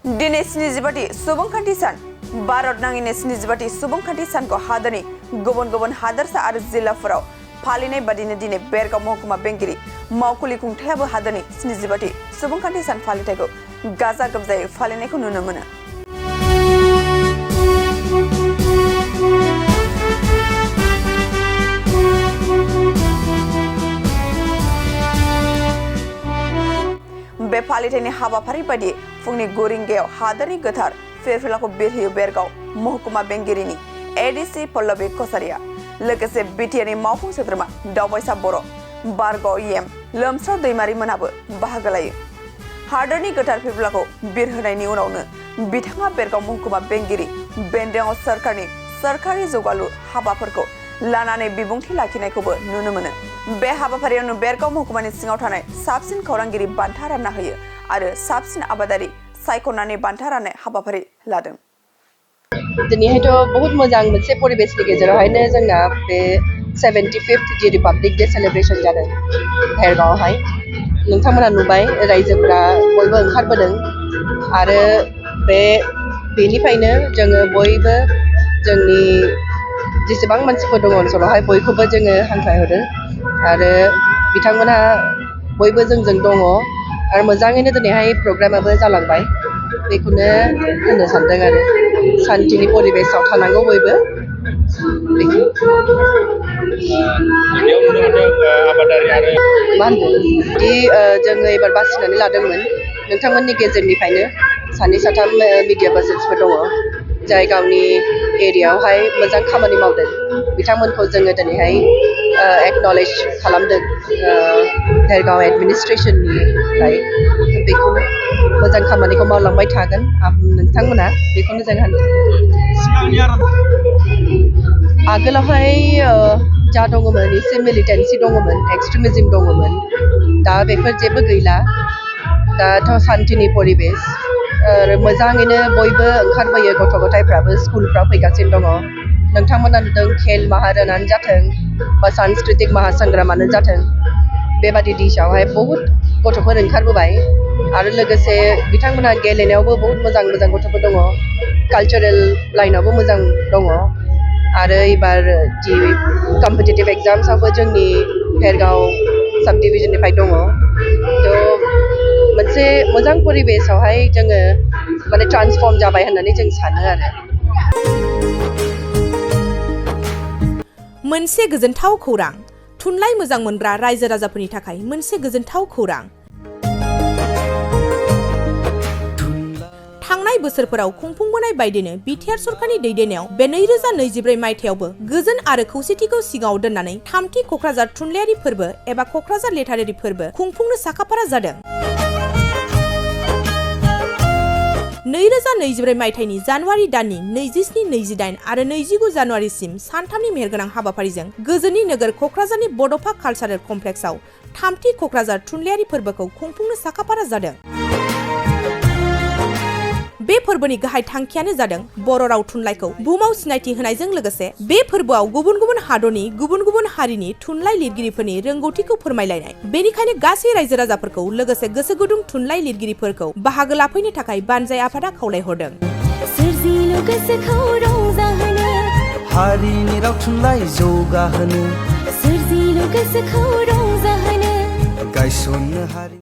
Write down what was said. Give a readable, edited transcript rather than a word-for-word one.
दिनै 70 सुबुंखान्थि सान भारत नाङैनो 70 सुबुंखान्थि सानखौ हादोरनि गुबुन गुबुन हादोरसा आरो जिल्लाफोराव फालिनाय बादिनो दिनै बेरगाव महकुमा बेंगिरि मावखुलि खुंथायाबो हादोरनि 70 सुबुंखान्थि सान फालिथायखौ गाजा गोमजायै फालिनायखौ नुनो मोनो। बे फालिथायनि हाबाफारि बायदि फुंनि 9 रिंगायाव हादोरनि गोथार फिरफिलाखौ बिरहोयो बेरगाव महकुमा बेंगिरिनि एडिसि पल्लबी कछारिया लोगोसे बिटिआरनि मावफुं सोद्रोमा दावबायसा बर' बारगाव इएम लोमस्राव दैमारि मोनहाबो बाहागो लायो। हादोरनि गोथार फिरफिलाखौ बिरहोनायनि उनावनो बिथाङा बेरगाव महकुमा बेंगिरि बेन्दोङाव सोरखारि जौगालु हाबाफोरखौ लानानै बिबुंथि लाखिनायखौबो नुनो मोनो। बे हाबाफारियावनो बेरगाव महकुमानि सिङाव थानाय साबसिन खौरांगिरि बान्था रानना होयो आरो साबसिन आबादारि सायख'नानै बान्था राननाय हाबाफारि लादों। दिनैहायथ' बहुत मोजां मोनसे परिबेसनि गेजेरावहायनो जोंना बे 75th जि रिपाब्लिक डे सेलिब्रेशन जादों भेरगावआवहाय। नोंथांमोना नुबाय रायजोफोरा बयबो ओंखारबोदों आरो बेनिफ्रायनो जोङो बयबो जोंनि जेसेबां मानसिफोर दङ ओनसोलावहाय बयखौबो जोङो हांख्रायहरो आरो बिथांमोनहा बयबो जोंजों दङ आरो मोजाङैनो दिनैहाय प्रग्रामाबो जालांबाय। बेखौनो होननो सानदों आरो सान्थिनि परिबेसाव थानांगौ बयबो। मा होनदों बिदि जोङो एबार बासिनानै लादोंमोन नोंथांमोननि गेजेरनिफ्रायनो सानै साथाम मिडिया पार्सन्सफोर दङ जाय गावनि एरियायावहाय मोजां खामानि मावदों बिथांमोनखौ जोङो दिनैहाय एक्न'लेज खालामदों भेरगाव एडमिनिस्ट्रेसननिफ्राय। बेखौनो मोजां खामानिखौ मावलांबाय थागोन नोंथांमोना बेखौनो जों होनो। आगोलावहाय जा दङमोन एसे मिलिटेन्सि दङमोन एक्सट्रिमिज्म दङमोन दा बेफोर जेबो गैला। दाथ' सान्थिनि परिबेस आरो मोजाङैनो बयबो ओंखारबोयो गथ' गथायफ्राबो स्कुलफ्राव फैगासिनो दङ। नोंथांमोना नुदों खेल महारनानो जाथों बा सांस्कृतिक महासंग्रामानो जाथों बेबादि दिसावहाय बहुत गथ'फोर ओंखारबोबाय आरो लोगोसे बिथांमोना गेलेनायावबो बहुत मोजां मोजां गथ'फोर दङ कालचारेल लाइनावबो मोजां दङ आरो एबार जि कम्पिटिटिभ एग्जाम्सआवबो जोंनि भेरगाव साब डिभिजननिफ्राय दङ। थ' मोनसे मोजां परिबेसावहाय जोङो माने ट्रान्सफर्म जाबाय होननानै जों सानो आरो। मोनसे गोजोनथाव खौरां थुनलाइ मोजां मोनग्रा रायजो राजाफोरनि थाखाय मोनसे गोजोनथाव खौरां। थांनाय बोसोरफोराव खुंफुंबोनाय बायदिनो बिटिआर सरकारनि दैदेननायाव बे 2024 मायथाइयावबो गोजोन आरो खौसेथिखौ सिगाङाव दोननानै थामथि क'क्राझार थुनलाइयारि फोरबो एबा क'क्राझार लिटारेरि फोरबो खुंफुंनो साखाफारा जादों। 2024 मायथाइनि जानुवारि दाननि 27, 28 आरो 29 जानुवारिसिम सानथामनि मेहेरगोनां हाबाफारिजों गोजोननि नोगोर क'क्राझारनि बड'फा कालचारेल कमप्लेक्सआव थामथि क'क्राझार थुनलाइयारि फोरबोखौ खुंफुंनो साखाफारा जादों। बे फोरबोनि गाहाय थांखियानो जादों बर' राव थुनलाइखौ बुहुमाव सिनायथि होनायजों लोगोसे बे फोरबोआव गुबुन गुबुन हादरनि गुबुन गुबुन हारिनि थुनलाइ लिरगिरिफोरनि रोंगौथिखौ फोरमायलायनाय। बेनिखायनो गासै रायजो राजाफोरखौ लोगोसे गोसो गुदुं थुनलाइ लिरगिरिफोरखौ बाहागो लाफैनो थाखाय बानजाय आफादा खावलायहरदों। हारिनि राव थुनलाइ जौगाहोनो गायसननो हारि